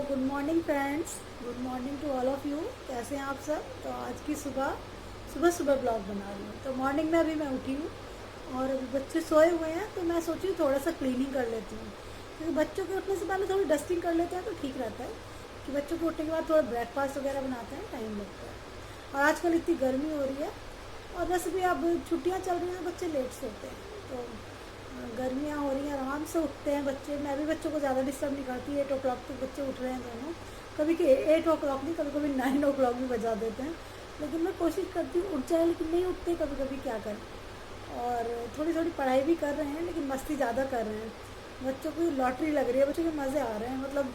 Good morning friends, good morning to all of you. कैसे हैं आप सब? तो आज की सुबह सुबह सुबह ब्लॉग बना रही हूँ। तो मॉर्निंग में अभी मैं उठी हूँ और अभी बच्चे सोए हुए हैं, तो मैं सोची थोड़ा सा क्लीनिंग कर लेती हूँ, क्योंकि बच्चों के उठने से पहले थोड़ी डस्टिंग कर लेते हैं तो ठीक रहता है। कि बच्चों के उठने के बाद थोड़ा ब्रेकफास्ट वगैरह बनाते हैं, टाइम लगता है। और आजकल इतनी गर्मी हो रही है, और वैसे भी अब छुट्टियाँ चल रही हैं तो बच्चे लेट सोते हैं। तो गर्मियाँ हो रही हैं, आराम से उठते हैं बच्चे। मैं भी बच्चों को ज़्यादा डिस्टर्ब नहीं करती। 8 o'clock तक बच्चे उठ रहे हैं दोनों। कभी कि 8 o'clock नहीं, कभी कभी 9 o'clock भी बजा देते हैं। लेकिन मैं कोशिश करती हूँ उठ जाए, लेकिन नहीं उठते कभी कभी, क्या करें। और थोड़ी थोड़ी पढ़ाई भी कर रहे हैं, लेकिन मस्ती ज़्यादा कर रहे हैं। बच्चों को लॉटरी लग रही है, बच्चों के मज़े आ रहे हैं। मतलब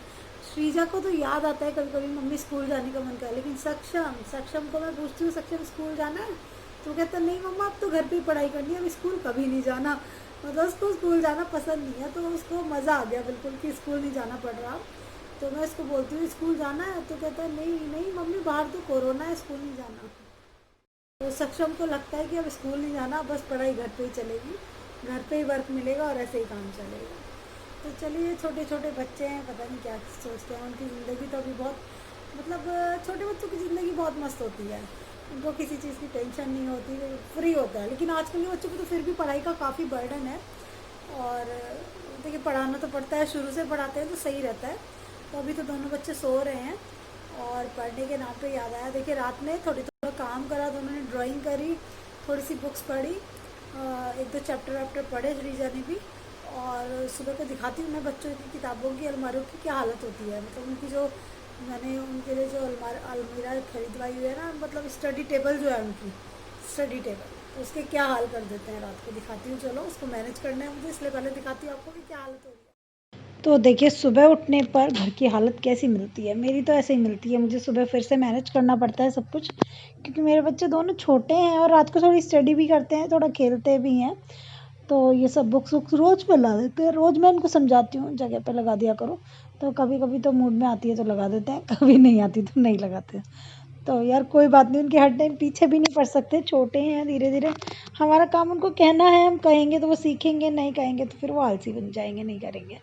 श्रीजा को तो याद आता है कभी कभी, मम्मी स्कूल जाने का मन कर, लेकिन सक्षम सक्षम को मैं पूछती हूँ, सक्षम स्कूल जाना है? तो कहता नहीं मम्मा, अब तो घर पे ही पढ़ाई करनी है, अब स्कूल कभी नहीं जाना। मतलब उसको स्कूल जाना पसंद नहीं है, तो उसको मज़ा आ गया बिल्कुल कि स्कूल नहीं जाना पड़ रहा। तो मैं इसको बोलती हूँ स्कूल जाना है, तो कहता है नहीं नहीं मम्मी, बाहर तो कोरोना है, स्कूल नहीं जाना। तो सक्षम को लगता है कि अब स्कूल नहीं जाना, बस पढ़ाई घर पे ही चलेगी, घर पे ही वर्क मिलेगा और ऐसे ही काम चलेगा। तो चलिए, छोटे छोटे बच्चे हैं, पता नहीं क्या सोचते हैं। उनकी ज़िंदगी तो अभी बहुत, मतलब छोटे बच्चों की ज़िंदगी बहुत मस्त होती है। उनको किसी चीज़ की टेंशन नहीं होती, फ्री होता है। लेकिन आजकल के बच्चों को तो फिर भी पढ़ाई का काफ़ी बर्डन है। और देखिए, पढ़ाना तो पड़ता है, शुरू से पढ़ाते हैं तो सही रहता है। तो अभी तो दोनों बच्चे सो रहे हैं, और पढ़ने के नाम पे याद आया, देखिए रात में थोड़ा काम करा, दोनों ने ड्राइंग करी, थोड़ी सी बुक्स पढ़ी, एक दो चैप्टर वैप्टर पढ़े श्रीजा ने भी। और सुबह को दिखाती हूँ मैं बच्चों की किताबों की अलमारियों की क्या हालत होती है। मतलब उनकी जो, मैंने उनके लिए जो अलमीरा खरीदवाई हुई है ना, मतलब स्टडी टेबल जो है उनकी, स्टडी टेबल, तो उसके क्या हाल कर देते हैं। रात को दिखाती हूँ, चलो उसको मैनेज करना है मुझे, इसलिए पहले दिखाती हूँ आपको कि क्या हालत हो रही है। तो देखिए, सुबह उठने पर घर की हालत कैसी मिलती है। मेरी तो ऐसे ही मिलती है, मुझे सुबह फिर से मैनेज करना पड़ता है सब कुछ, क्योंकि मेरे बच्चे दोनों छोटे हैं और रात को थोड़ी स्टडी भी करते हैं, थोड़ा खेलते भी हैं। तो ये सब बुक्स वुक्स रोज़ पे ला देते हैं। रोज़ मैं इनको समझाती हूँ जगह पे लगा दिया करो। तो कभी कभी तो मूड में आती है तो लगा देते हैं, कभी नहीं आती तो नहीं लगाते। तो यार कोई बात नहीं, उनके हर टाइम पीछे भी नहीं पड़ सकते, छोटे हैं, धीरे धीरे हमारा काम उनको कहना है। हम कहेंगे तो वो सीखेंगे, नहीं कहेंगे तो फिर वो आलसी बन जाएंगे, नहीं करेंगे।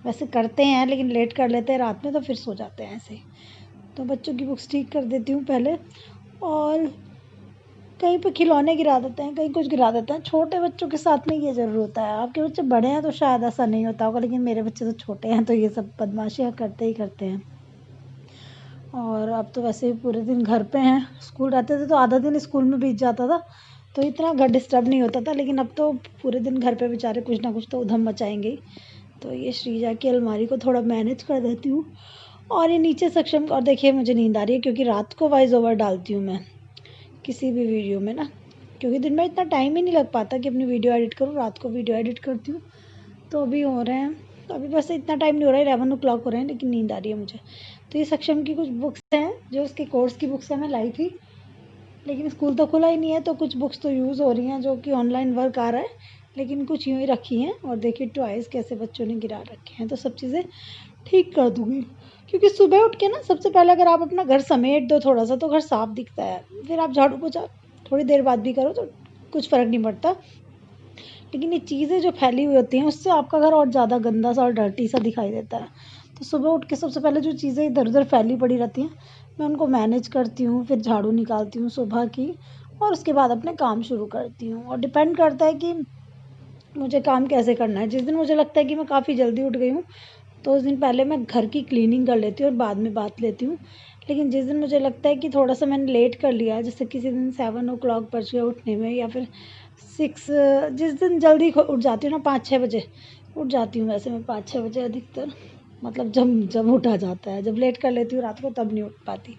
वैसे करते हैं, लेकिन लेट कर लेते हैं रात में, तो फिर सो जाते हैं ऐसे ही। तो बच्चों की बुक्स ठीक कर देती हूँ पहले, और कहीं पे खिलौने गिरा देते हैं, कहीं कुछ गिरा देते हैं। छोटे बच्चों के साथ में ये ज़रूर होता है। आपके बच्चे बड़े हैं तो शायद ऐसा नहीं होता होगा, लेकिन मेरे बच्चे तो छोटे हैं, तो ये सब बदमाशियाँ करते ही करते हैं। और अब तो वैसे भी पूरे दिन घर पे हैं, स्कूल रहते थे तो आधा दिन स्कूल में बीत जाता था, तो इतना घर डिस्टर्ब नहीं होता था। लेकिन अब तो पूरे दिन घर पे बेचारे कुछ ना कुछ तो उधम मचाएंगे ही। तो ये श्रीजा की अलमारी को थोड़ा मैनेज कर देती हूँ, और ये नीचे सक्षम। और देखिए, मुझे नींद आ रही है क्योंकि रात को वॉइस ओवर डालती हूँ मैं किसी भी वीडियो में ना, क्योंकि दिन में इतना टाइम ही नहीं लग पाता कि अपनी वीडियो एडिट करूँ। रात को वीडियो एडिट करती हूँ। तो अभी हो रहे हैं, तो अभी बस इतना टाइम नहीं हो रहा है, 11 o'clock हो रहे हैं, लेकिन नींद आ रही है मुझे। तो ये सक्षम की कुछ बुक्स हैं, जो उसके कोर्स की बुक्स हैं, मैं लाई थी, लेकिन स्कूल तो खुला ही नहीं है, तो कुछ बुक्स तो यूज़ हो रही हैं, जो कि ऑनलाइन वर्क आ रहा है, लेकिन कुछ यूँ ही रखी हैं। और देखिए टॉयज़ कैसे बच्चों ने गिरा रखे हैं, तो सब चीज़ें ठीक कर दूँगी। क्योंकि सुबह उठ के ना, सबसे पहले अगर आप अपना घर समेट दो थोड़ा सा, तो घर साफ दिखता है। फिर आप झाड़ू पोछा थोड़ी देर बाद भी करो तो कुछ फ़र्क नहीं पड़ता, लेकिन ये चीज़ें जो फैली हुई होती हैं, उससे आपका घर और ज़्यादा गंदा सा और डर्टी सा दिखाई देता है। तो सुबह उठ के सबसे पहले जो चीज़ें इधर उधर फैली पड़ी रहती हैं, मैं उनको मैनेज करती हूँ, फिर झाड़ू निकालती हूँ सुबह की, और उसके बाद अपने काम शुरू करती हूँ। और डिपेंड करता है कि मुझे काम कैसे करना है। जिस दिन मुझे लगता है कि मैं काफ़ी जल्दी उठ गई हूँ, तो उस दिन पहले मैं घर की क्लीनिंग कर लेती हूँ और बाद में बात लेती हूँ। लेकिन जिस दिन मुझे लगता है कि थोड़ा-सा मैंने लेट कर लिया है, जैसे किसी दिन 7 o'clock बज गया उठने में, या फिर 6, जिस दिन जल्दी उठ जाती हूँ ना, 5-6 बजे उठ जाती हूँ। वैसे मैं 5-6 बजे अधिकतर, मतलब जब जब उठा जाता है। जब लेट कर लेती हूँ रात को, तब नहीं उठ पाती।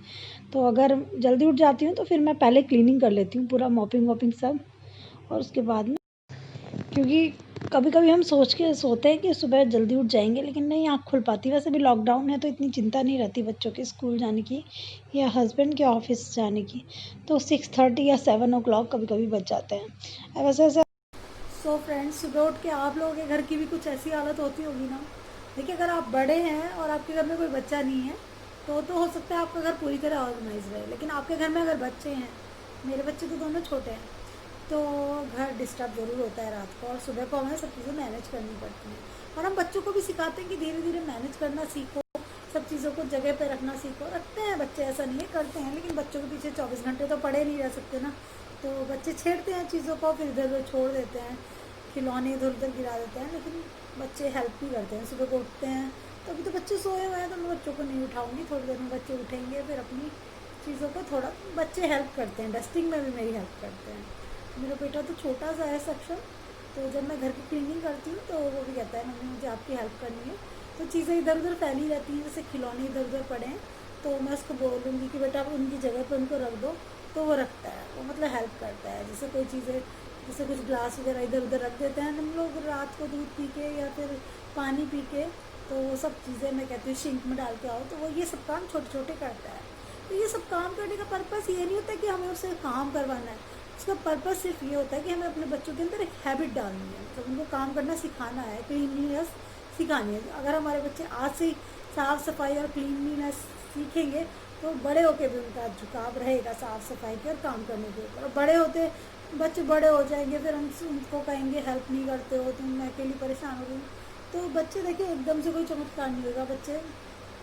तो अगर जल्दी उठ जाती हूँ तो फिर मैं पहले क्लीनिंग कर लेती हूँ, पूरा मॉपिंग वॉपिंग सब, और उसके बाद में, क्योंकि कभी-कभी हम सोच के सोते हैं कि सुबह जल्दी उठ जाएँगे, लेकिन नहीं आँख खुल पाती। वैसे भी लॉकडाउन है तो इतनी चिंता नहीं रहती बच्चों के स्कूल जाने की या हस्बैंड के ऑफ़िस जाने की। तो 6:30 या 7 o'clock कभी-कभी बज जाते हैं। वैसे ऐसे सो फ्रेंड्स, सुबह उठ के आप लोगों के घर की भी कुछ ऐसी हालत होती होगी ना। देखिए, अगर आप बड़े हैं और आपके घर में कोई बच्चा नहीं है, तो हो सकता है आपका घर पूरी तरह ऑर्गेनाइज रहे। लेकिन आपके घर में अगर बच्चे हैं, मेरे बच्चे तो दोनों छोटे हैं, तो घर डिस्टर्ब ज़रूर होता है रात को, और सुबह को हमें सब चीज़ें मैनेज करनी पड़ती हैं। और हम बच्चों को भी सिखाते हैं कि धीरे धीरे मैनेज करना सीखो, सब चीज़ों को जगह पे रखना सीखो। रखते हैं बच्चे, ऐसा नहीं है, करते हैं, लेकिन बच्चों के पीछे 24 घंटे तो पड़े नहीं रह सकते ना। तो बच्चे छेड़ते हैं चीज़ों को, फिर इधर उधर छोड़ देते हैं, खिलौने इधर उधर गिरा देते हैं, लेकिन बच्चे हेल्प भी करते हैं। सुबह को उठते हैं तो अभी तो बच्चे सोए हुए हैं, तो मैं बच्चों को नहीं उठाऊंगी, थोड़ी देर में बच्चे उठेंगे, फिर अपनी चीज़ों को थोड़ा बच्चे हेल्प करते हैं। डस्टिंग में भी मेरी हेल्प करते हैं। मेरा बेटा तो छोटा सा है सक्षम, तो जब मैं घर की क्लीनिंग करती हूँ तो वो भी कहता है मम्मी मुझे आपकी हेल्प करनी है। तो चीज़ें इधर उधर फैली रहती हैं, जैसे खिलौने इधर उधर पड़े हैं, तो मैं उसको बोलूँगी कि बेटा आप उनकी जगह पर उनको रख दो, तो वो रखता है, वो मतलब हेल्प करता है। जैसे कोई चीज़ें, जैसे कुछ ग्लास वगैरह इधर उधर रख देते हैं हम लोग रात को दूध पी के या फिर पानी पी के, तो वो सब चीज़ें मैं कहती हूँ सिंक में डाल के आओ, तो वो ये सब काम छोटे छोटे करता है। तो ये सब काम करने का पर्पस ये नहीं होता कि हमें उससे काम करवाना है, उसका पर्पस सिर्फ ये होता है कि हमें अपने बच्चों के अंदर एक हैबिट डालनी है, मतलब उनको काम करना सिखाना है, क्लीनलीनेस सिखानी है। अगर हमारे बच्चे आज से ही साफ़ सफाई और क्लीनलीनेस सीखेंगे तो बड़े होकर भी उनका झुकाव रहेगा साफ़ सफाई के और काम करने के ऊपर। और बड़े होते बच्चे बड़े हो जाएंगे, फिर हम उनको कहेंगे हेल्प नहीं करते हो तुम, मैं अकेली परेशान हो गई। तो बच्चे देखिए एकदम से कोई चमत्कार नहीं होगा, बच्चे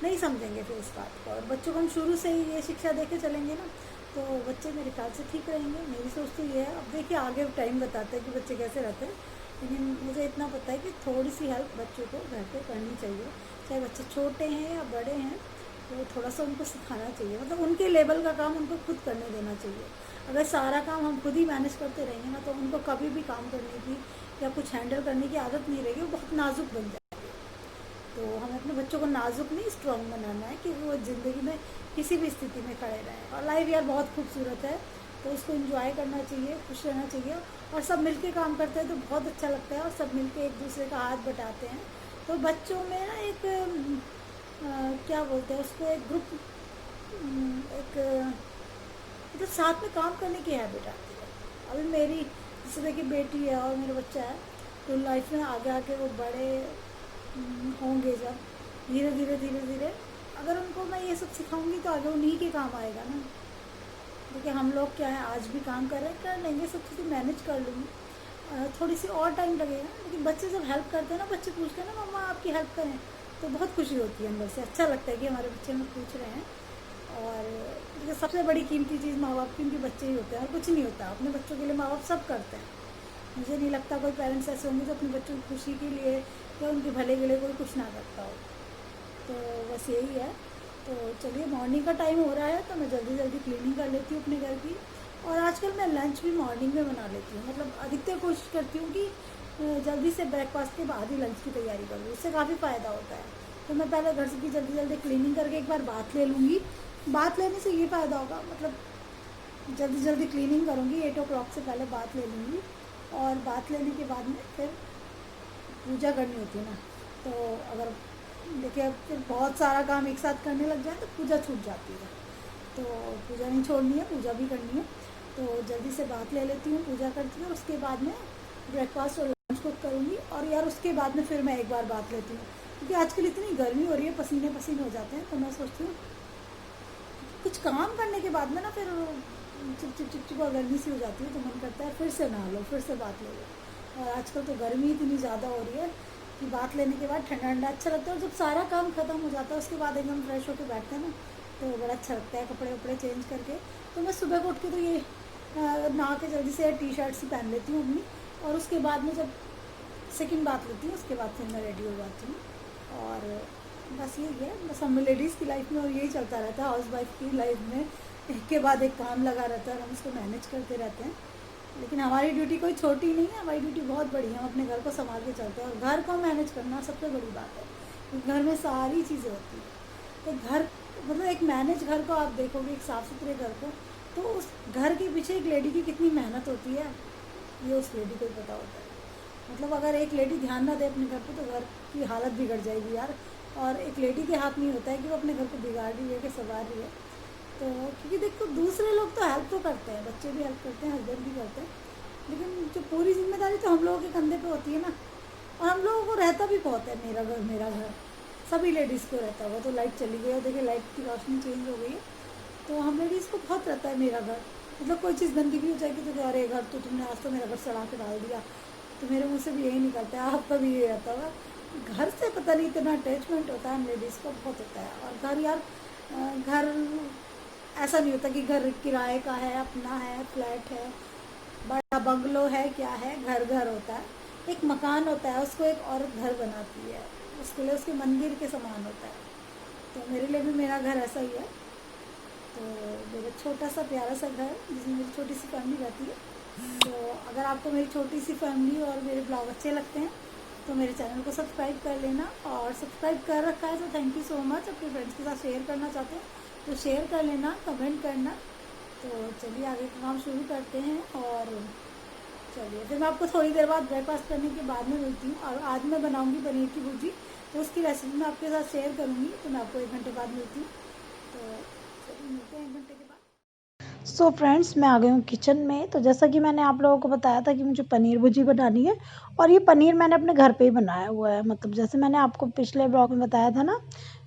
नहीं समझेंगे फिर इस बात को। और बच्चों को हम शुरू से ही ये शिक्षा दे के चलेंगे ना, तो बच्चे मेरे ख्याल से ठीक रहेंगे। मेरी सोच तो ये है। अब देखिए आगे टाइम बताते हैं कि बच्चे कैसे रहते हैं, लेकिन मुझे इतना पता है कि थोड़ी सी हेल्प बच्चों को घर पे करनी चाहिए, चाहे बच्चे छोटे हैं या बड़े हैं, तो थोड़ा सा उनको सिखाना चाहिए, मतलब उनके लेवल का काम उनको खुद करने देना चाहिए। अगर सारा काम हम खुद ही मैनेज करते रहेंगे ना, तो उनको कभी भी काम करने की या कुछ हैंडल करने की आदत नहीं रहेगी, वो बहुत नाजुक बन जाए। तो हमें अपने बच्चों को नाजुक नहीं स्ट्रॉन्ग बनाना है कि वो ज़िंदगी में किसी भी स्थिति में खड़े रहें। और लाइफ यार बहुत खूबसूरत है, तो उसको एंजॉय करना चाहिए, खुश रहना चाहिए। और सब मिलके काम करते हैं तो बहुत अच्छा लगता है, और सब मिलके एक दूसरे का हाथ बटाते हैं। तो बच्चों में ना एक क्या बोलते हैं उसको, एक ग्रुप, एक मतलब साथ में काम करने की हैबिट आती है। अभी मेरी जैसे देखिए बेटी है और मेरा बच्चा है, तो लाइफ में आगे आके वो बड़े होंगे जब, धीरे धीरे धीरे धीरे अगर उनको मैं ये सब सिखाऊंगी तो आगे उन्हीं के काम आएगा ना। देखिए हम लोग क्या है, आज भी काम कर रहे हैं, कर लेंगे, सब चीज़ें मैनेज कर लूँगी, थोड़ी सी और टाइम लगेगा, लेकिन बच्चे जब हेल्प करते हैं ना, बच्चे पूछते हैं ना मम्मा आपकी हेल्प करें, तो बहुत खुशी होती है अंदर से, अच्छा लगता है कि हमारे बच्चे हमें पूछ रहे हैं। और देखिए सबसे बड़ी कीमती चीज़ माँ बाप की उनके बच्चे ही होते हैं, और कुछ नहीं होता। अपने बच्चों के लिए माँ बाप सब करते हैं। मुझे नहीं लगता कोई पेरेंट्स ऐसे होंगे जो अपने बच्चों की खुशी के लिए या उनके भले के लिए कोई कुछ ना करता हो। तो बस यही है। तो चलिए मॉर्निंग का टाइम हो रहा है, तो मैं जल्दी जल्दी क्लीनिंग कर लेती हूँ अपने घर की। और आजकल मैं लंच भी मॉर्निंग में बना लेती हूँ, मतलब अधिकतर कोशिश करती हूँ कि जल्दी से ब्रेकफास्ट के बाद ही लंच की तैयारी करूँ, इससे काफ़ी फ़ायदा होता है। तो मैं पहले घर की जल्दी जल्दी क्लीनिंग करके एक बार बात ले लूँगी। बात लेने से ये फ़ायदा होगा, मतलब जल्दी जल्दी क्लीनिंग करूँगी, 8 o'clock से पहले बात ले लूँगी। और बात लेने के बाद में फिर पूजा करनी होती है ना, तो अगर देखिए फिर बहुत सारा काम एक साथ करने लग जाए तो पूजा छूट जाती है। तो पूजा नहीं छोड़नी है, पूजा भी करनी है। तो जल्दी से बात ले लेती हूँ, पूजा करती हूँ, उसके बाद में ब्रेकफास्ट और लंच कुक करूँगी। और यार उसके बाद में फिर मैं एक बार बात लेती हूँ, क्योंकि आजकल इतनी गर्मी हो रही है, पसीने पसीने हो जाते हैं। तो मैं सोचती हूँ कुछ काम करने के बाद में ना फिर चिप और गर्मी सी हो जाती है, तो मन करता है फिर से नहा लो, फिर से बात ले लो। और आजकल तो गर्मी इतनी ज़्यादा हो रही है कि बात लेने के बाद ठंडा ठंडा अच्छा लगता है। और जब सारा काम ख़त्म हो जाता है उसके बाद एकदम फ्रेश होकर बैठते हैं ना, तो बड़ा अच्छा लगता है कपड़े वपड़े चेंज करके। तो मैं सुबह को उठ के तो ये नहा के जल्दी से टी शर्ट सी पहन लेती हूँ अपनी, और उसके बाद में जब सेकंड बात लेती हूँ उसके बाद फिर मैं रेडी हो जाती हूँ। और बस यही है, बस हम लेडीज़ की लाइफ में और यही चलता रहता है। हाउस वाइफ की लाइफ में एक के बाद एक काम लगा रहता है और हम उसको मैनेज करते रहते हैं। लेकिन हमारी ड्यूटी कोई छोटी नहीं है, हमारी ड्यूटी बहुत बड़ी है। हम अपने घर को संभाल के चलते हैं, और घर को मैनेज करना सबसे बड़ी बात है, क्योंकि घर में सारी चीज़ें होती हैं। तो घर मतलब एक मैनेज घर को आप देखोगे, एक साफ़ सुथरे घर को, तो उस घर के पीछे एक लेडी की कितनी मेहनत होती है ये उस लेडी को ही पता होता है। मतलब अगर एक लेडी ध्यान ना दे अपने घर पे तो घर की हालत बिगड़ जाएगी यार। और एक लेडी के हाथ नहीं होता है कि वो अपने घर को बिगाड़ रही है कि संवार रही है। तो क्योंकि देखो दूसरे लोग तो हेल्प तो करते हैं, बच्चे भी हेल्प करते हैं, हस्बैंड भी करते हैं, लेकिन जो पूरी जिम्मेदारी तो हम लोगों के कंधे पे होती है ना। और हम लोगों को रहता भी बहुत है, मेरा घर मेरा घर सभी लेडीज़ को रहता हुआ। तो लाइट चली गई और देखिए लाइट की रोशनी चेंज हो गई है, तो हम लेडीज़ को बहुत रहता है मेरा घर। मतलब कोई चीज़ गंदी भी हो जाएगी तो अरे घर तो तुमने आज तो मेरा घर सड़ा के डाल दिया, तो मेरे मुँह से भी यही निकलता है, आपका भी यही रहता होगा। घर से पता नहीं इतना अटैचमेंट होता है हम लेडीज़ को, बहुत होता है। और घर यार, घर ऐसा नहीं होता कि घर किराए का है, अपना है, फ्लैट है, बड़ा बंगलो है, क्या है, घर घर होता है। एक मकान होता है, उसको एक औरत घर बनाती है, उसके लिए उसके मंदिर के समान होता है। तो मेरे लिए भी मेरा घर ऐसा ही है। तो मेरा छोटा सा प्यारा सा घर जिसमें मेरी छोटी सी फैमिली रहती है। तो अगर आपको मेरी छोटी सी फैमिली और मेरे ब्लॉग अच्छे लगते हैं तो मेरे चैनल को सब्सक्राइब कर लेना, और सब्सक्राइब कर रखा है तो थैंक यू सो मच। अपने फ्रेंड्स के साथ शेयर करना चाहते हैं तो शेयर कर लेना, कमेंट करना। तो चलिए आगे का काम शुरू करते हैं। और चलिए फिर मैं आपको थोड़ी देर बाद ब्रेकफास्ट करने के बाद में मिलती हूँ। और आज मैं बनाऊँगी पनीर की भुर्जी, तो उसकी रेसिपी मैं आपके साथ शेयर करूँगी। तो मैं आपको 1 घंटे बाद मिलती हूँ। तो चलिए मिलते हैं 1 घंटे के बाद। सो फ्रेंड्स, मैं आ गई हूँ किचन में। तो जैसा कि मैंने आप लोगों को बताया था कि मुझे पनीर भुर्जी बनानी है, और ये पनीर मैंने अपने घर पे ही बनाया हुआ है। मतलब जैसे मैंने आपको पिछले ब्लॉग में बताया था ना,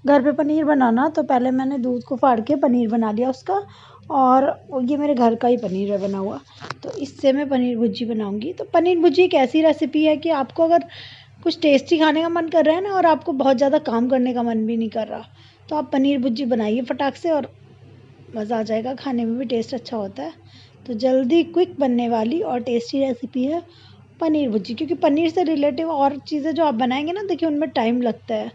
घर पे पनीर बनाना, तो पहले मैंने दूध को फाड़ के पनीर बना लिया उसका, और ये मेरे घर का ही पनीर है बना हुआ। तो इससे मैं पनीर भुर्जी बनाऊँगी। तो पनीर भुर्जी एक ऐसी रेसिपी है कि आपको अगर कुछ टेस्टी खाने का मन कर रहा है ना, और आपको बहुत ज़्यादा काम करने का मन भी नहीं कर रहा, तो आप पनीर भुर्जी बनाइए फटाक से, और मज़ा आ जाएगा। खाने में भी टेस्ट अच्छा होता है। तो जल्दी क्विक बनने वाली और टेस्टी रेसिपी है पनीर भुर्जी, क्योंकि पनीर से रिलेटिव और चीज़ें जो आप बनाएंगे ना, देखिए उनमें टाइम लगता है,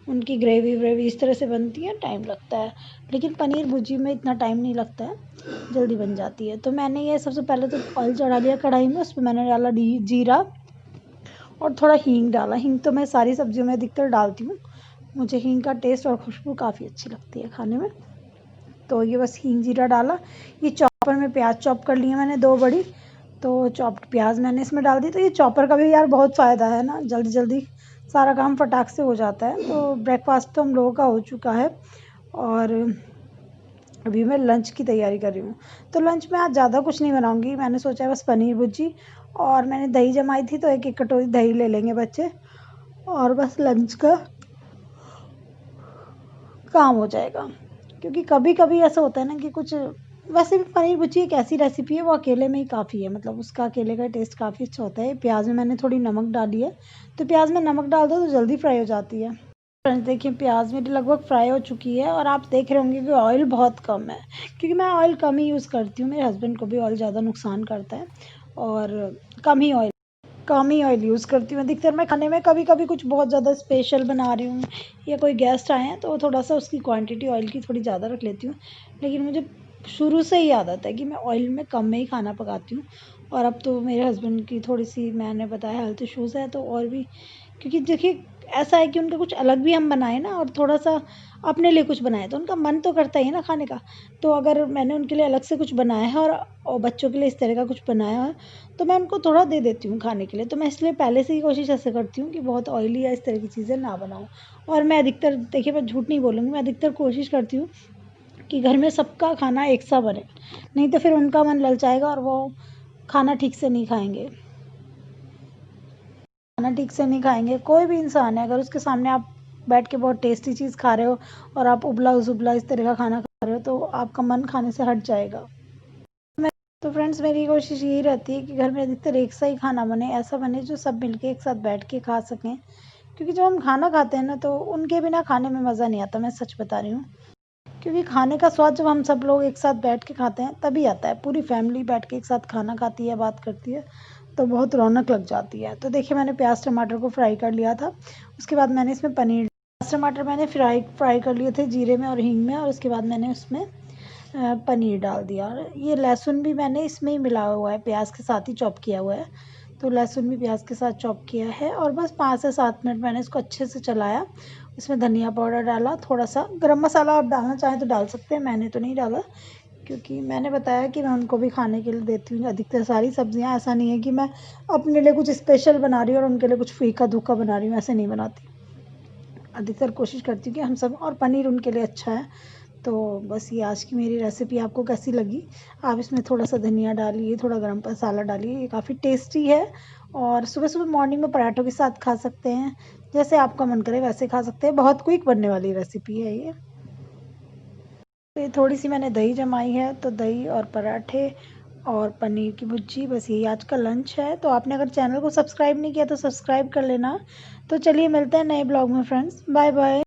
उनकी ग्रेवी व्रेवी इस तरह से बनती है, टाइम लगता है। लेकिन पनीर भुर्जी में इतना टाइम नहीं लगता है, जल्दी बन जाती है। तो मैंने ये सबसे पहले तो ऑयल चढ़ा लिया कढ़ाई में, उसमें मैंने डाला जीरा और थोड़ा हींग डाला। हींग तो मैं सारी सब्जियों में अधिकतर डालती हूँ, मुझे हींग का टेस्ट और खुशबू काफ़ी अच्छी लगती है खाने में। तो ये बस हींग जीरा डाला। ये चॉपर में प्याज चॉप कर लिए मैंने 2 बड़ी, तो चॉप्ड प्याज मैंने इसमें डाल दी। तो ये चॉपर का भी यार बहुत फ़ायदा है ना, जल्दी जल्दी सारा काम फटाक से हो जाता है। तो ब्रेकफास्ट तो हम लोगों का हो चुका है, और अभी मैं लंच की तैयारी कर रही हूँ। तो लंच में आज ज़्यादा कुछ नहीं बनाऊँगी, मैंने सोचा है बस पनीर भुर्जी, और मैंने दही जमाई थी, तो 1-1 कटोरी दही ले लेंगे बच्चे, और बस लंच का काम हो जाएगा। क्योंकि कभी-कभी ऐसा होता है ना कि कुछ, वैसे भी पनीर भुर्जी एक ऐसी रेसिपी है, वो अकेले में ही काफ़ी है, मतलब उसका अकेले का टेस्ट काफ़ी अच्छा होता है। प्याज में मैंने थोड़ी नमक डाली है, तो प्याज में नमक डाल दो तो जल्दी फ्राई हो जाती है। फ्रेंड्स देखिए, प्याज मेरी लगभग फ्राई हो चुकी है, और आप देख रहे होंगे कि ऑयल बहुत कम है, क्योंकि मैं ऑयल कम ही यूज़ करती हूँ। मेरे हस्बैंड को भी ऑयल ज़्यादा नुकसान करता है, और कम ही ऑयल यूज़ करती हूँ अधिकतर मैं खाने में। कभी-कभी कुछ बहुत ज़्यादा स्पेशल बना रही हूँ, या कोई गेस्ट आए हैं, तो थोड़ा-सा उसकी क्वांटिटी ऑयल की थोड़ी ज़्यादा रख लेती हूँ। लेकिन मुझे शुरू से ही आदत है कि मैं ऑयल में कम में ही खाना पकाती हूँ। और अब तो मेरे हस्बैंड की थोड़ी-सी, मैंने बताया, हेल्थ इश्यूज़ है, तो और भी, क्योंकि देखिए ऐसा है कि उनका कुछ अलग भी हम बनाएँ ना, और थोड़ा-सा अपने लिए कुछ बनाएँ, तो उनका मन तो करता ही है ना खाने का। तो अगर मैंने उनके लिए अलग से कुछ बनाया है, और बच्चों के लिए इस तरह का कुछ बनाया है, तो मैं उनको थोड़ा दे देती हूँ खाने के लिए। तो मैं इसलिए पहले से ही कोशिश ऐसे करती हूँ कि बहुत ऑयली या इस तरह की चीज़ें ना बनाऊँ। और मैं अधिकतर, देखिए मैं झूठ नहीं बोलूँगी, मैं अधिकतर कोशिश करती हूँ कि घर में सबका खाना एक सा बने, नहीं तो फिर उनका मन ललचाएगा और वो खाना ठीक से नहीं खाएँगे। खाना ठीक से नहीं खाएँगे, कोई भी इंसान है, अगर उसके सामने आप बैठ के बहुत टेस्टी चीज़ खा रहे हो, और आप उबला-सुबला इस तरह का खाना खा रहे हो, तो आपका मन खाने से हट जाएगा। तो फ्रेंड्स मेरी कोशिश यही रहती है कि घर में अधिकतर एक सा ही खाना बने, ऐसा बने जो सब मिलके एक साथ बैठ के खा सकें। क्योंकि जब हम खाना खाते हैं ना, तो उनके बिना खाने में मज़ा नहीं आता, मैं सच बता रही हूँ। क्योंकि खाने का स्वाद जब हम सब लोग एक साथ बैठ के खाते हैं तभी आता है, पूरी फैमिली बैठ के एक साथ खाना खाती है, बात करती है, तो बहुत रौनक लग जाती है। तो देखिए मैंने प्याज टमाटर को फ्राई कर लिया था, उसके बाद मैंने इसमें पनीर, प्याज टमाटर मैंने फ्राई कर लिए थे जीरे में और हींग में, और उसके बाद मैंने उसमें पनीर डाल दिया। और ये लहसुन भी मैंने इसमें ही मिलाया हुआ है, प्याज के साथ ही चॉप किया हुआ है। तो लहसुन भी प्याज के साथ चॉप किया है, और बस 5 से 7 मिनट मैंने इसको अच्छे से चलाया। इसमें धनिया पाउडर डाला, थोड़ा सा गरम मसाला आप डालना चाहें तो डाल सकते हैं, मैंने तो नहीं डाला, क्योंकि मैंने बताया कि मैं उनको भी खाने के लिए देती हूँ अधिकतर सारी सब्जियाँ। ऐसा नहीं है कि मैं अपने लिए कुछ स्पेशल बना रही हूँ और उनके लिए कुछ फीका दूका बना रही हूँ, ऐसे नहीं बनाती। अधिकतर कोशिश करती हूँ कि हम सब, और पनीर उनके लिए अच्छा है। तो बस ये आज की मेरी रेसिपी आपको कैसी लगी? आप इसमें थोड़ा सा धनिया डालिए, थोड़ा गरम मसाला डालिए, ये काफ़ी टेस्टी है, और सुबह-सुबह मॉर्निंग में पराठों के साथ खा सकते हैं, जैसे आपका मन करे वैसे खा सकते हैं। बहुत क्विक बनने वाली रेसिपी है ये। तो ये थोड़ी-सी मैंने दही जमाई है, तो दही और पराठे और पनीर की भुर्जी। बस यही आज का लंच है। तो आपने अगर चैनल को सब्सक्राइब नहीं किया तो सब्सक्राइब कर लेना। तो चलिए मिलते हैं नए ब्लॉग में फ्रेंड्स। Bye bye.